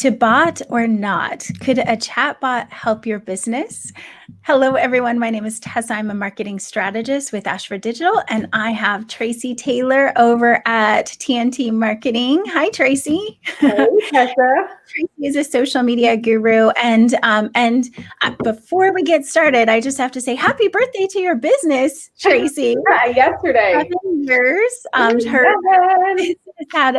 To bot or not, could a chatbot help your business? Hello, everyone. My name is Tessa. I'm a marketing strategist with Ashford Digital, and I have Tracy Taylor over at TNT Marketing. Hi, Tracy. Hey, Tessa. Tracy is a social media guru, and before we get started, I just have to say happy birthday to your business, Tracy. Yesterday. 7 years. Her business had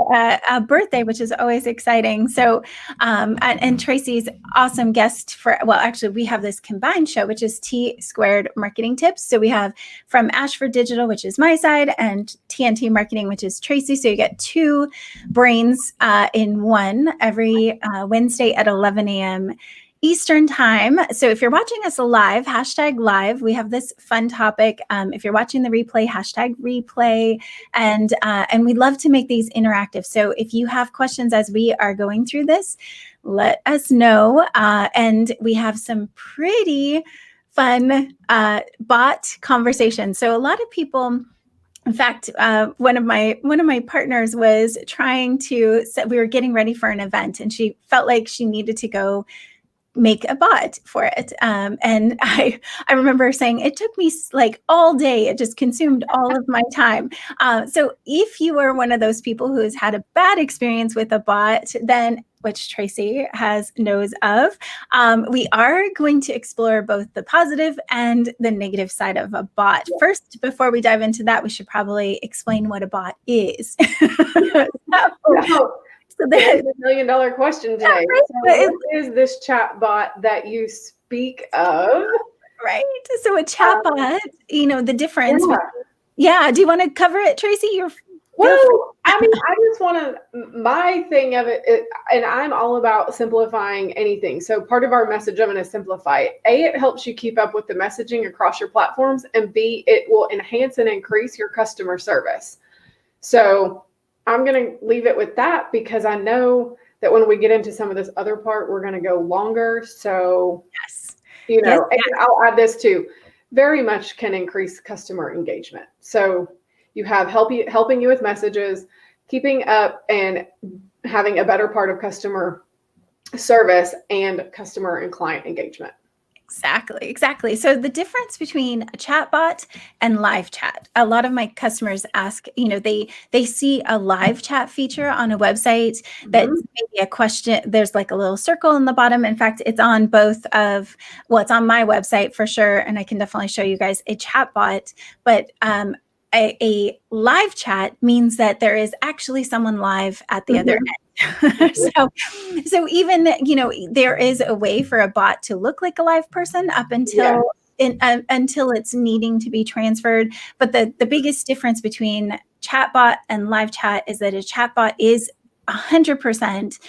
a birthday, which is always exciting. So, and Tracy's awesome guest actually, we have this combined show, which is T Squared Marketing Tips. So we have from Ashford Digital, which is my side, and TNT Marketing, which is Tracy. So you get two brains in one every Wednesday at 11 a.m. Eastern time. So if you're watching us live, #live, we have this fun topic. If you're watching the replay, #replay, and we love to make these interactive. So if you have questions as we are going through this, let us know. And we have some pretty fun bot conversations. So a lot of people. In fact, one of my partners was trying to. We were getting ready for an event, and she felt like she needed to go make a bot for it. And I remember saying it took me like all day. It just consumed all of my time. So if you are one of those people who has had a bad experience with a bot, then which Tracy knows of, we are going to explore both the positive and the negative side of a bot. First, before we dive into that, we should probably explain what a bot is. So there's a $1 million question today. So what is this chat bot that you speak of? Right. So a chat bot, the difference. Yeah. Do you want to cover it, Tracy? I just want to, my thing of it, and I'm all about simplifying anything. So part of our message, I'm going to simplify it. A, it helps you keep up with the messaging across your platforms, and B, it will enhance and increase your customer service. So I'm going to leave it with that because I know that when we get into some of this other part, we're going to go longer. So, yes. And I'll add this too, very much can increase customer engagement. So you have helping you with messages, keeping up and having a better part of customer service and customer and client engagement. Exactly. So the difference between a chat bot and live chat, a lot of my customers ask, they see a live chat feature on a website that's maybe a question. There's like a little circle in the bottom. In fact, it's on it's on my website for sure. And I can definitely show you guys a chat bot, but a live chat means that there is actually someone live at the other end. So even, there is a way for a bot to look like a live person up until until it's needing to be transferred. But the biggest difference between chatbot and live chat is that a chatbot is 100%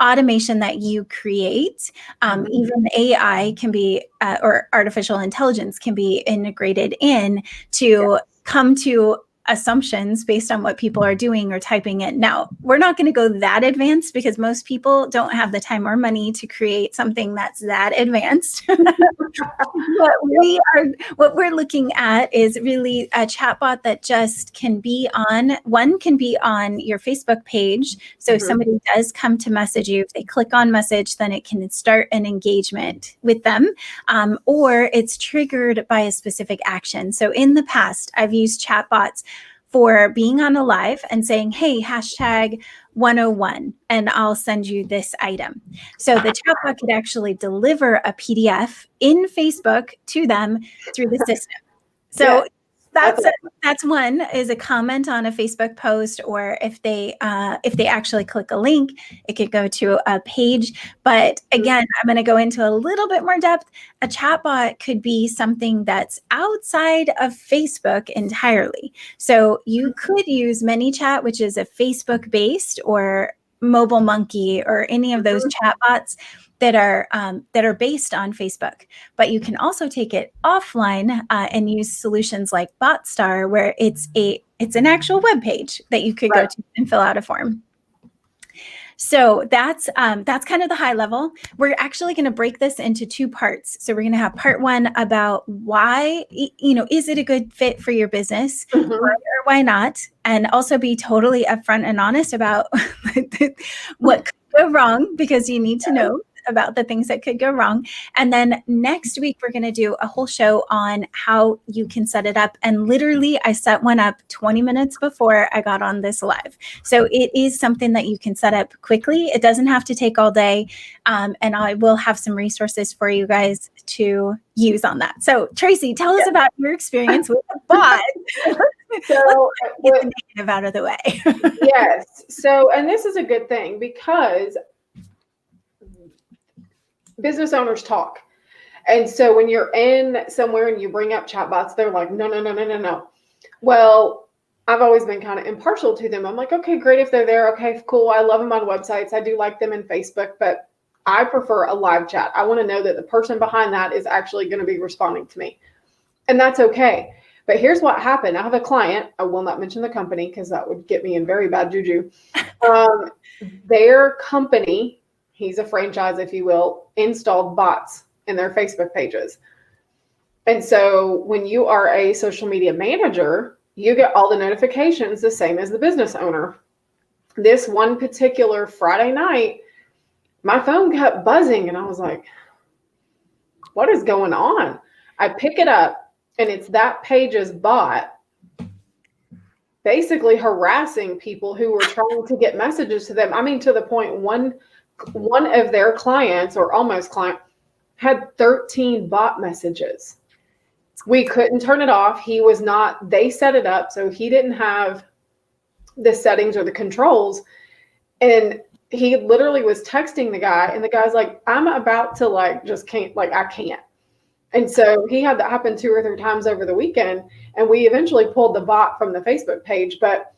automation that you create. Even AI can be, or artificial intelligence can be integrated in to come to assumptions based on what people are doing or typing in. Now, we're not going to go that advanced because most people don't have the time or money to create something that's that advanced. What we're looking at is really a chatbot that just can be on your Facebook page. So if somebody does come to message you, if they click on message, then it can start an engagement with them, or it's triggered by a specific action. So in the past, I've used chatbots for being on a live and saying, hey, #101, and I'll send you this item. So the chatbot could actually deliver a PDF in Facebook to them through the system. So that's one is a comment on a Facebook post, or if they actually click a link, it could go to a page. But again, I'm going to go into a little bit more depth. A chatbot could be something that's outside of Facebook entirely. So you could use ManyChat, which is a Facebook based, or Mobile Monkey, or any of those chatbots that are based on Facebook. But you can also take it offline and use solutions like BotStar, where it's an actual web page that you could go to and fill out a form. So that's kind of the high level. We're actually going to break this into two parts. So we're going to have part one about why, is it a good fit for your business, why or why not? And also be totally upfront and honest about what could go wrong, because you need to know about the things that could go wrong. And then next week, we're going to do a whole show on how you can set it up. And literally, I set one up 20 minutes before I got on this live. So it is something that you can set up quickly. It doesn't have to take all day. And I will have some resources for you guys to use on that. So Tracy, tell us about your experience with a bot. So get the negative out of the way. Yes. So, and this is a good thing, because business owners talk. And so when you're in somewhere and you bring up chatbots, they're like, no. Well, I've always been kind of impartial to them. I'm like, okay, great if they're there. Okay, cool. I love them on websites. I do like them in Facebook, but I prefer a live chat. I want to know that the person behind that is actually going to be responding to me. And that's okay. But here's what happened. I have a client. I will not mention the company because that would get me in very bad juju. Their company, he's a franchise, if you will, installed bots in their Facebook pages. And so when you are a social media manager, you get all the notifications the same as the business owner. This one particular Friday night, my phone kept buzzing and I was like, what is going on? I pick it up and it's that page's bot basically harassing people who were trying to get messages to them. I mean, to the point one of their clients, or almost client, had 13 bot messages. We couldn't turn it off. They set it up, so he didn't have the settings or the controls. And he literally was texting the guy, and the guy's like, I'm about to I can't. And so he had that happen 2 or 3 times over the weekend, and we eventually pulled the bot from the Facebook page. But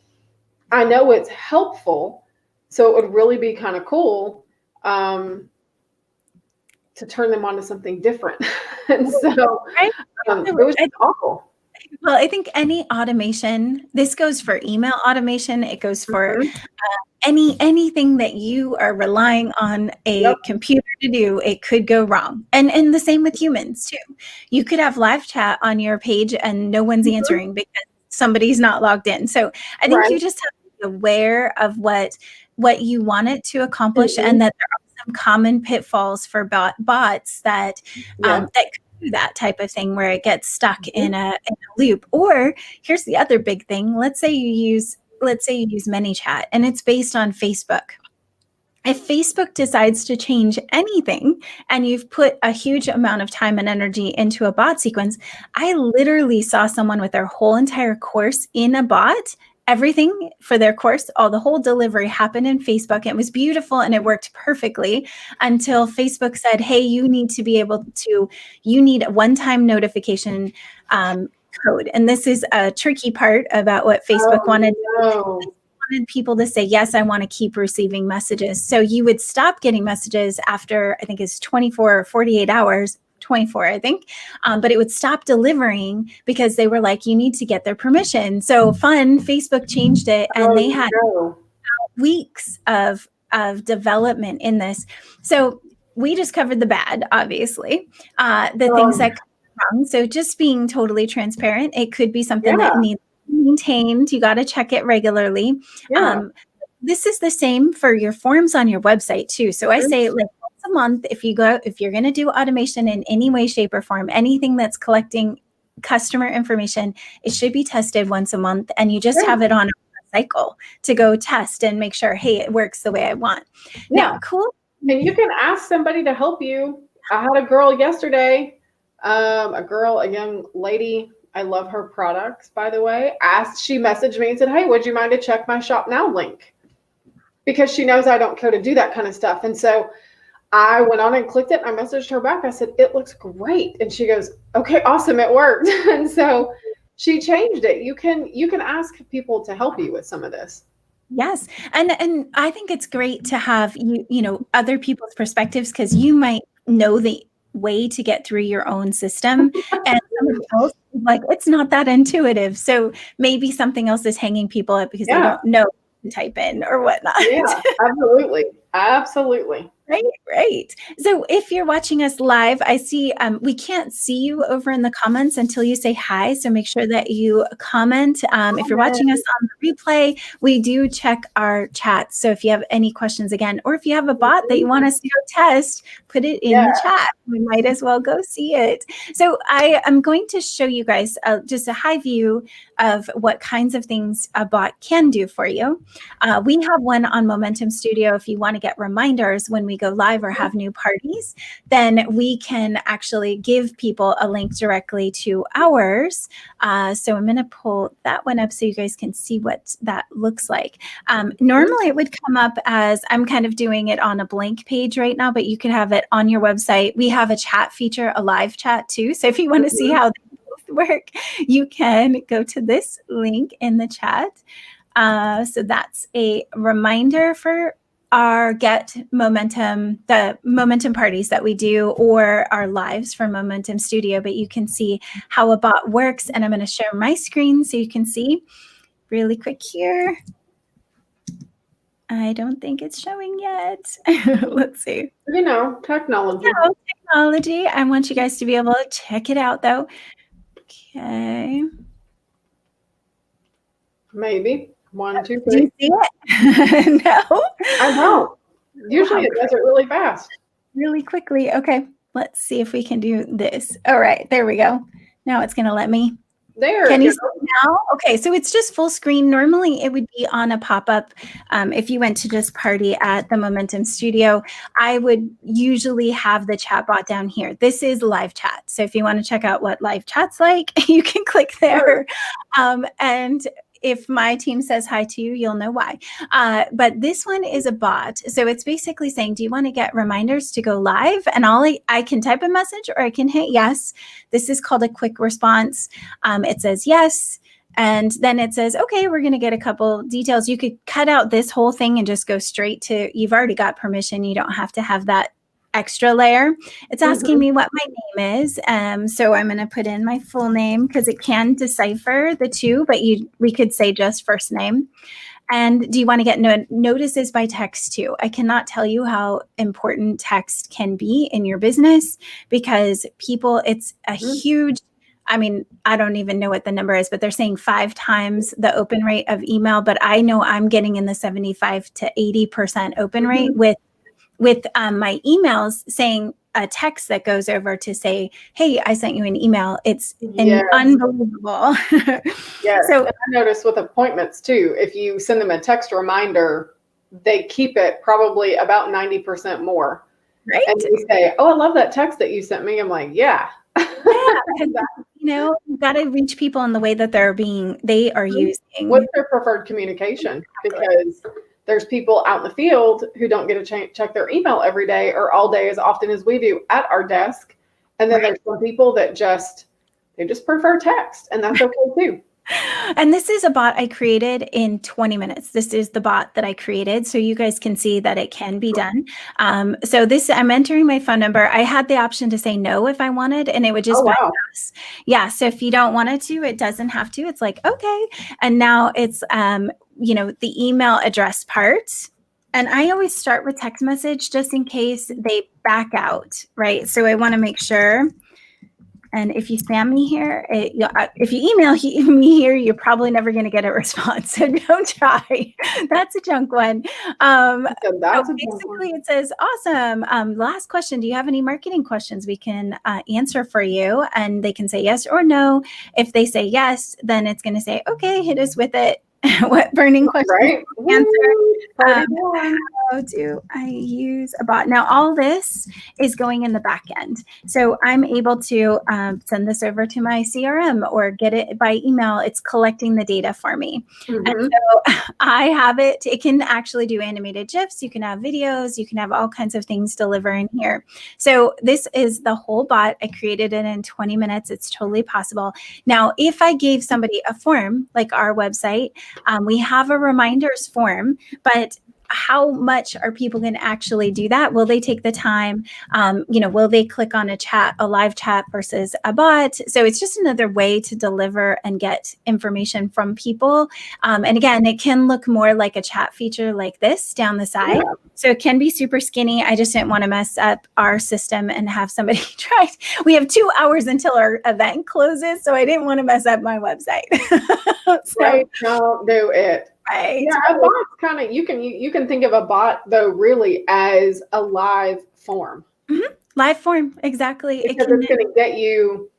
I know it's helpful, so it would really be kind of cool to turn them on to something different. And so it was awful. Well, I think any automation, this goes for email automation, it goes for anything that you are relying on a computer to do, it could go wrong. And the same with humans too. You could have live chat on your page and no one's answering because somebody's not logged in. So I think you just have to be aware of what you want it to accomplish, and that there are some common pitfalls for bots that that could do that type of thing where it gets stuck in a loop. Or here's the other big thing. Let's say you use ManyChat and it's based on Facebook. If Facebook decides to change anything and you've put a huge amount of time and energy into a bot sequence, I literally saw someone with their whole entire course in a bot. Everything for their course, the whole delivery happened in Facebook. It was beautiful and it worked perfectly until Facebook said, hey, you need a one-time notification code. And this is a tricky part about what Facebook wanted. Wanted people to say, yes, I want to keep receiving messages. So you would stop getting messages after, I think it's 24 or 48 hours. 24, I think. But it would stop delivering because they were like, you need to get their permission. So Facebook changed it, and they had weeks of development in this. So we just covered the bad, obviously, the things that come wrong. So just being totally transparent, it could be something that needs to be maintained. You got to check it regularly. This is the same for your forms on your website too. So I say a month, if you're going to do automation in any way, shape, or form, anything that's collecting customer information, it should be tested once a month, and you just have it on a cycle to go test and make sure, hey, it works the way I want. Now, cool. And you can ask somebody to help you. I had a girl yesterday, a young lady. I love her products, by the way. She messaged me and said, hey, would you mind to check my Shop Now link? Because she knows I don't care to do that kind of stuff. And so I went on and clicked it. And I messaged her back. I said, it looks great. And she goes, okay, awesome. It worked. And so she changed it. You can ask people to help you with some of this. Yes. And I think it's great to have, other people's perspectives, because you might know the way to get through your own system. And somebody else, it's not that intuitive. So maybe something else is hanging people up because they don't know to type in or whatnot. Yeah, absolutely. Absolutely. Right. So if you're watching us live, I see we can't see you over in the comments until you say hi. So make sure that you comment. If you're watching us on the replay, we do check our chat. So if you have any questions again, or if you have a bot that you want us to go test, put it in the chat. We might as well go see it. So I am going to show you guys just a high view of what kinds of things a bot can do for you. We have one on Momentum Studio. If you want to get reminders when we go live or have new parties, then we can actually give people a link directly to ours. So I'm going to pull that one up so you guys can see what that looks like. Normally it would come up as, I'm kind of doing it on a blank page right now, but you can have it on your website. We have a chat feature, a live chat too. So if you want to see how they both work, you can go to this link in the chat. So that's a reminder for our Get Momentum, the Momentum parties that we do, or our lives for Momentum Studio. But you can see how a bot works. And I'm going to share my screen so you can see really quick here. I don't think it's showing yet. Let's see. Technology. Technology. I want you guys to be able to check it out, though. Okay. Maybe. 1, 2, 3. Do you see it? No. I don't. Usually it does it really fast. Really quickly. Okay. Let's see if we can do this. All right. There we go. Now it's going to let me. There. Can you see it now? Okay. So it's just full screen. Normally it would be on a pop-up. If you went to just party at the Momentum Studio, I would usually have the chat bot down here. This is live chat. So if you want to check out what live chat's like, you can click there. And if my team says hi to you, you'll know why. But this one is a bot. So it's basically saying, do you want to get reminders to go live? And I can type a message or I can hit yes. This is called a quick response. It says yes. And then it says, okay, we're going to get a couple details. You could cut out this whole thing and just go straight to, you've already got permission. You don't have to have that extra layer. It's asking me what my name is. So I'm going to put in my full name because it can decipher the two, but we could say just first name. And do you want to get notices by text too? I cannot tell you how important text can be in your business because it's a huge, I mean, I don't even know what the number is, but they're saying 5 times the open rate of email. But I know I'm getting in the 75 to 80% open rate with my emails, saying a text that goes over to say, hey, I sent you an email. It's unbelievable. So I noticed with appointments too, if you send them a text reminder, they keep it probably about 90% more. Right. And they say, oh, I love that text that you sent me. I'm like, yeah. You've got to reach people in the way that they are using. What's their preferred communication? Because there's people out in the field who don't get to check their email every day or all day as often as we do at our desk. And then there's some people that they just prefer text, and that's okay too. And this is a bot I created in 20 minutes. This is the bot that I created. So you guys can see that it can be done. So I'm entering my phone number. I had the option to say no if I wanted, and it would just bypass. Yeah. So if you don't want it to, it doesn't have to. It's like, okay. And now it's, the email address part. And I always start with text message just in case they back out, right? So I want to make sure. And if you spam me here, if you email me here, you're probably never going to get a response. So don't try. That's a junk one. Basically, it says, awesome. Last question. Do you have any marketing questions we can answer for you? And they can say yes or no. If they say yes, then it's going to say, okay, hit us with it. What burning question answer? How do I use a bot? Now, all this is going in the back end. So I'm able to send this over to my CRM or get it by email. It's collecting the data for me. And so I have it. It can actually do animated GIFs. You can have videos. You can have all kinds of things delivering here. So this is the whole bot. I created it in 20 minutes. It's totally possible. Now, if I gave somebody a form like our website, we have a reminders form, but how much are people going to actually do that? Will they take the time? Will they click on a live chat versus a bot? So it's just another way to deliver and get information from people. And again, it can look more like a chat feature like this down the side. Yeah. So it can be super skinny. I just didn't want to mess up our system and have somebody try. We have 2 hours until our event closes, so I didn't want to mess up my website. Right, don't do it. Right. Yeah, a bot's kind of, you can think of a bot though really as a live form. Mm-hmm. Live form, exactly. Because it's going to get you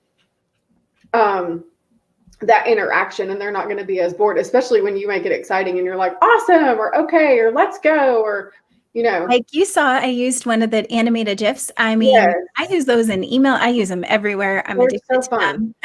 that interaction, and they're not going to be as bored, especially when you make it exciting and you're like, awesome, or okay, or let's go, or like you saw, I used one of the animated GIFs. I mean, yes. I use those in email. I use them everywhere. I'm addicted to them.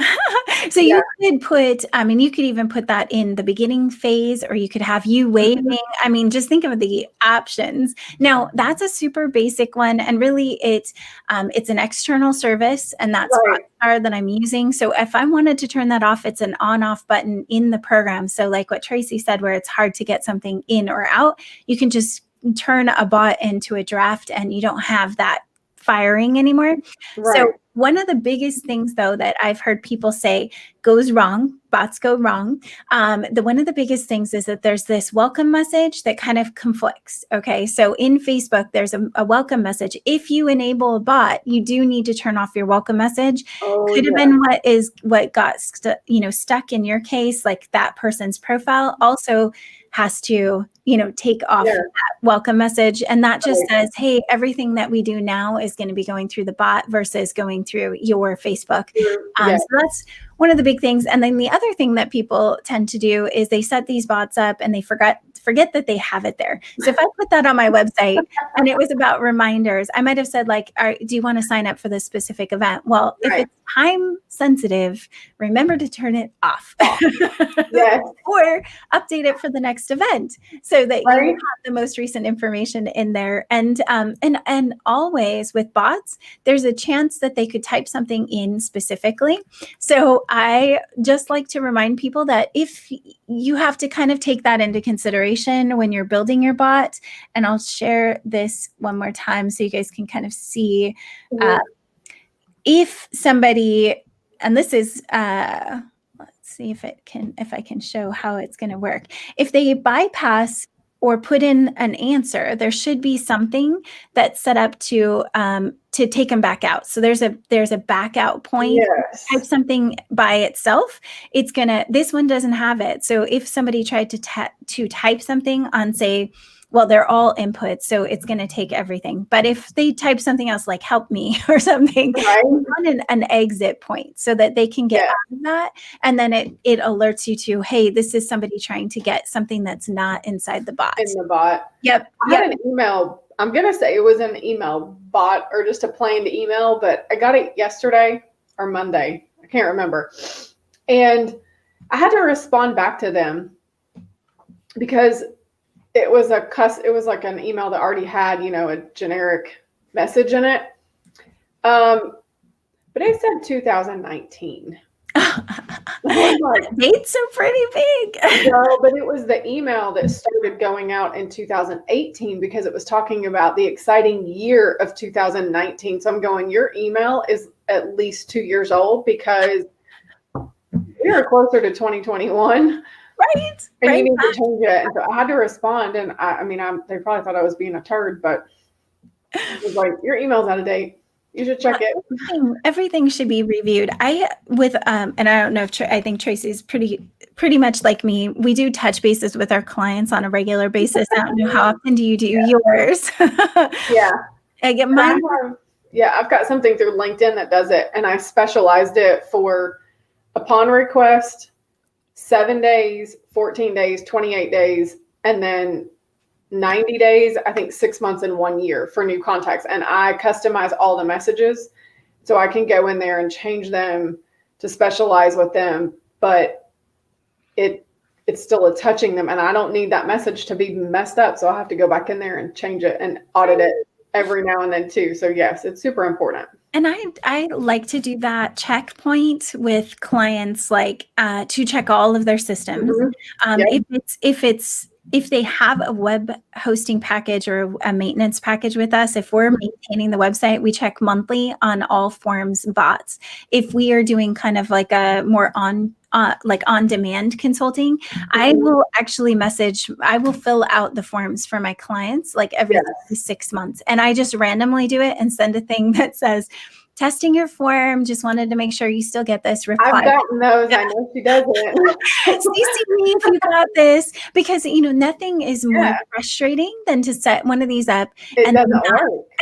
So you could put, you could even put that in the beginning phase, or you could have you waving. I mean, just think of the options. Now, that's a super basic one. And really it's an external service, and that's Rockstar that I'm using. So if I wanted to turn that off, it's an on-off button in the program. So like what Tracy said, where it's hard to get something in or out, you can just turn a bot into a draft and you don't have that firing anymore. Right. So one of the biggest things though that I've heard people say goes wrong, bots go wrong. One of the biggest things is that there's this welcome message that kind of conflicts. Okay. So in Facebook, there's a welcome message. If you enable a bot, you do need to turn off your welcome message. Could have been what got stuck in your case, like that person's profile also has to, take off that welcome message. And that just says, hey, everything that we do now is going to be going through the bot versus going through your Facebook. So that's one of the big things. And then the other thing that people tend to do is they set these bots up and they forget that they have it there. So if I put that on my website and it was about reminders, I might have said like, do you want to sign up for this specific event? Well, if it's time sensitive, remember to turn it off. Or update it for the next event so that you have the most recent information in there. And always with bots, there's a chance that they could type something in specifically. So I just like to remind people that if you have to kind of take that into consideration when you're building your bot, and I'll share this one more time so you guys can kind of see if somebody, and this is, let's see if I can show how it's going to work. If they bypass or put in an answer, there should be something that's set up to take them back out. So there's a back out point. Type something by itself, this one doesn't have it. So if somebody tried to type something on, say, well, they're all inputs, so it's going to take everything. But if they type something else like help me or something, on an exit point so that they can get out of that. And then it alerts you to, hey, this is somebody trying to get something that's not inside the bot. In the bot. Yep. I had an email. I'm going to say it was an email bot or just a plain email, but I got it yesterday or Monday. I can't remember. And I had to respond back to them because it was like an email that already had, a generic message in it. But it said 2019. Dates are pretty big. No, but it was the email that started going out in 2018 because it was talking about the exciting year of 2019. So I'm going, your email is at least 2 years old because we are closer to 2021. Right. And you need to change it. And so I had to respond. And they probably thought I was being a turd, but it was like, your email's out of date. You should check it. Everything should be reviewed. And I don't know if I think Tracy's pretty much like me. We do touch bases with our clients on a regular basis. I don't know, how often do you do yours? I get mine. I've got something through LinkedIn that does it, and I specialized it for upon request, 7 days, 14 days, 28 days, and then 90 days, I think 6 months and 1 year for new contacts. And I customize all the messages so I can go in there and change them to specialize with them, but it's still a touching them. And I don't need that message to be messed up. So I have to go back in there and change it and audit it every now and then too. So yes, it's super important. And I like to do that checkpoint with clients, like to check all of their systems. If it's if they have a web hosting package or a maintenance package with us, if we're maintaining the website, we check monthly on all forms bots. If we are doing kind of like a more on-demand consulting, I will actually I will fill out the forms for my clients like every 6 months. And I just randomly do it and send a thing that says, testing your form. Just wanted to make sure you still get this reply. I've gotten those. I know she doesn't. CC me if you got this, because nothing is more frustrating than to set one of these up and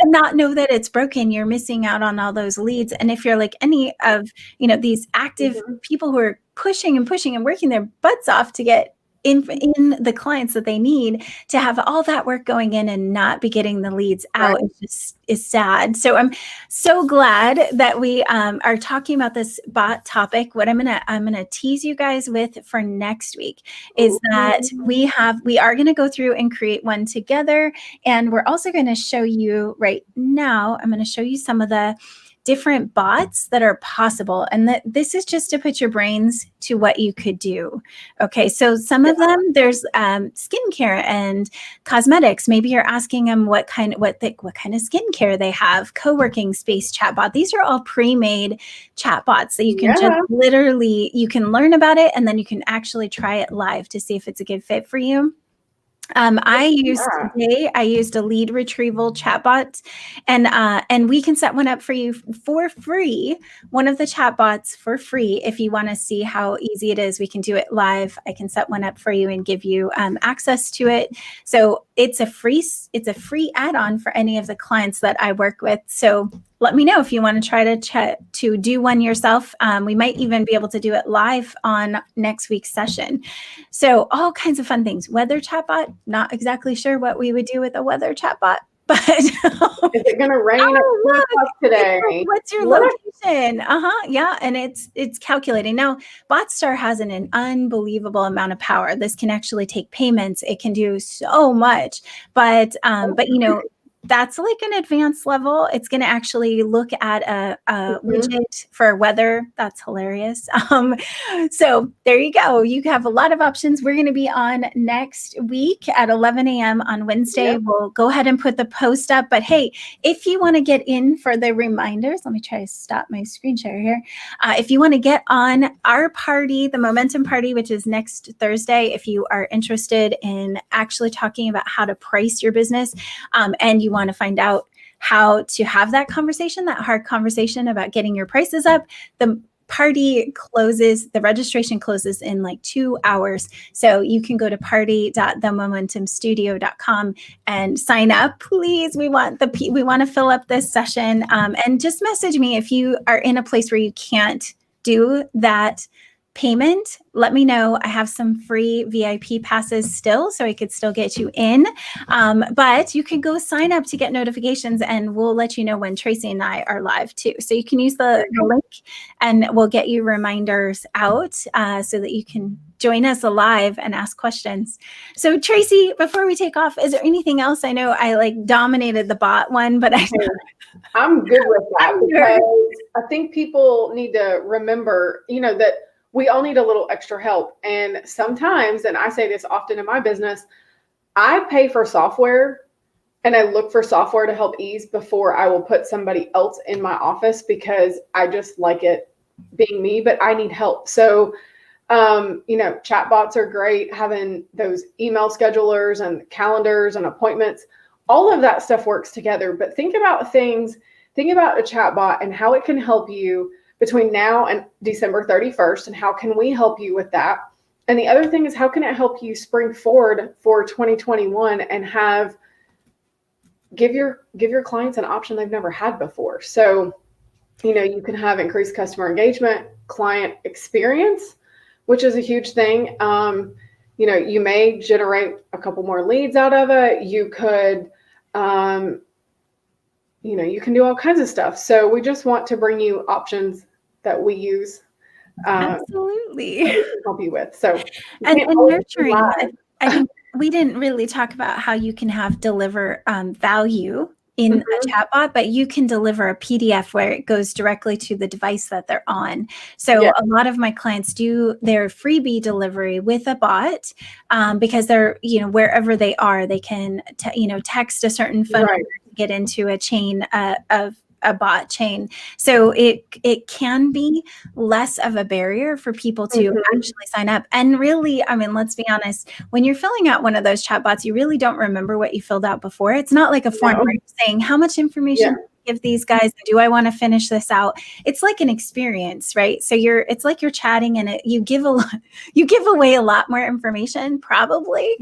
not know that it's broken. You're missing out on all those leads. And if you're like any of these active people who are pushing and pushing and working their butts off to get in the clients that they need, to have all that work going in and not be getting the leads out is sad. So I'm so glad that we are talking about this bot topic. What I'm gonna tease you guys with for next week is that we are gonna go through and create one together, and we're also gonna show you right now. I'm gonna show you some of the different bots that are possible. And that this is just to put your brains to what you could do. Okay, so some of them, there's skincare and cosmetics. Maybe you're asking them what kind of skincare they have. Co-working space chatbot. These are all pre-made chatbots that you can just literally, you can learn about it and then you can actually try it live to see if it's a good fit for you. I used a lead retrieval chatbot, and we can set one up for you for free. One of the chatbots for free. If you want to see how easy it is, we can do it live. I can set one up for you and give you access to it. So it's a free add-on for any of the clients that I work with. So let me know if you want to try to do one yourself. We might even be able to do it live on next week's session. So all kinds of fun things. Weather chatbot, not exactly sure what we would do with a weather chatbot, but is it going to rain today? What's your location? Yeah, and it's calculating. Now, BotStar has an unbelievable amount of power. This can actually take payments. It can do so much, but that's like an advanced level. It's going to actually look at a widget for weather. That's hilarious. So there you go. You have a lot of options. We're going to be on next week at 11 a.m. on Wednesday. We'll go ahead and put the post up. But hey, if you want to get in for the reminders, let me try to stop my screen share here. If you want to get on our party, the Momentum Party, which is next Thursday, if you are interested in actually talking about how to price your business, and you want to find out how to have that conversation, that hard conversation about getting your prices up, the registration closes in like 2 hours. So you can go to party.themomentumstudio.com and sign up, please. We want to fill up this session, and just message me if you are in a place where you can't do that payment. Let me know. I have some free VIP passes still, so I could still get you in. But you can go sign up to get notifications, and we'll let you know when Tracy and I are live too. So you can use the link, and we'll get you reminders out so that you can join us live and ask questions. So Tracy, before we take off, is there anything else? I know I dominated the bot one, but I'm good with that because I think people need to remember, that we all need a little extra help. And sometimes, and I say this often in my business, I pay for software and I look for software to help ease before I will put somebody else in my office because I just like it being me, but I need help. So, chatbots are great, having those email schedulers and calendars and appointments, all of that stuff works together. But think about a chatbot and how it can help you between now and December 31st, and how can we help you with that? And the other thing is, how can it help you spring forward for 2021 and give your clients an option they've never had before? So, you can have increased customer engagement, client experience, which is a huge thing. You may generate a couple more leads out of it. You could, you can do all kinds of stuff. So we just want to bring you options that we use. Absolutely. Help you with. So and nurturing. I think we didn't really talk about how you can deliver value in a chatbot, but you can deliver a PDF where it goes directly to the device that they're on. So a lot of my clients do their freebie delivery with a bot because they're, wherever they are, they can, text a certain phone number to get into a chain of a bot chain. So it can be less of a barrier for people to actually sign up. And really, I mean, let's be honest, when you're filling out one of those chatbots, you really don't remember what you filled out before. It's not like a form where you're saying, how much information do I give these guys? Do I want to finish this out? It's like an experience, right? So it's like you're chatting and you give away a lot more information, probably.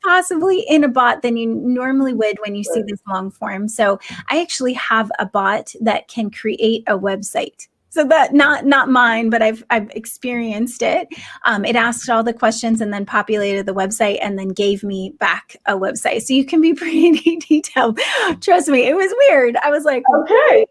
Possibly in a bot than you normally would when you see this long form. So I actually have a bot that can create a website. So that not mine, but I've experienced it. It asked all the questions and then populated the website and then gave me back a website. So you can be pretty detailed. Trust me, it was weird. I was like, okay,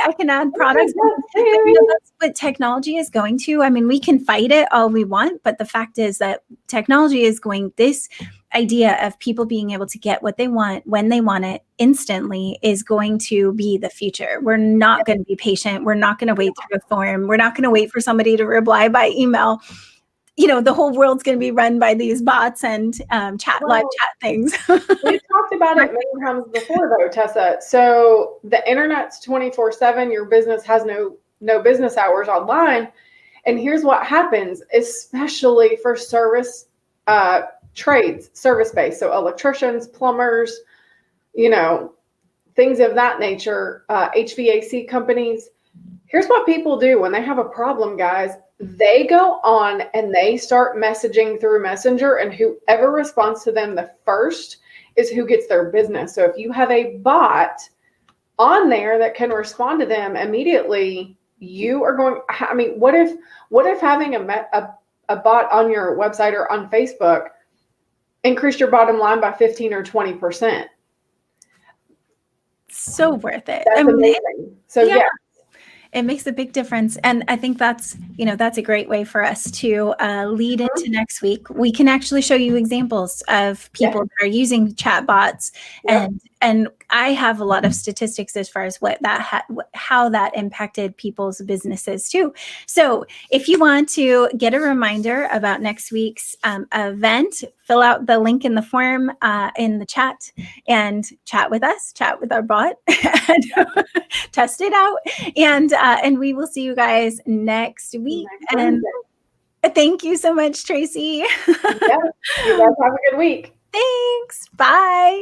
I can add products. That's what technology is going to. I mean, we can fight it all we want, but the fact is that technology is going this idea of people being able to get what they want when they want it instantly is going to be the future. We're not going to be patient. We're not going to wait through a form. We're not going to wait for somebody to reply by email. The whole world's going to be run by these bots and live chat things. We've talked about it many times before, though, Tessa. So the internet's 24/7. Your business has no business hours online. And here's what happens, especially for service trades, service-based. So electricians, plumbers, things of that nature, HVAC companies. Here's what people do when they have a problem, guys. They go on and they start messaging through Messenger, and whoever responds to them the first is who gets their business. So if you have a bot on there that can respond to them immediately, you are going, I mean, what if having a bot on your website or on Facebook increased your bottom line by 15 or 20%? So worth it. That's amazing. So it makes a big difference. And I think that's a great way for us to lead into next week. We can actually show you examples of people that are using chatbots, and I have a lot of statistics as far as how that impacted people's businesses too. So if you want to get a reminder about next week's event, fill out the link in the form in the chat and chat with us, chat with our bot, and test it out. And we will see you guys next week. And thank you so much, Tracy. You guys have a good week. Thanks. Bye.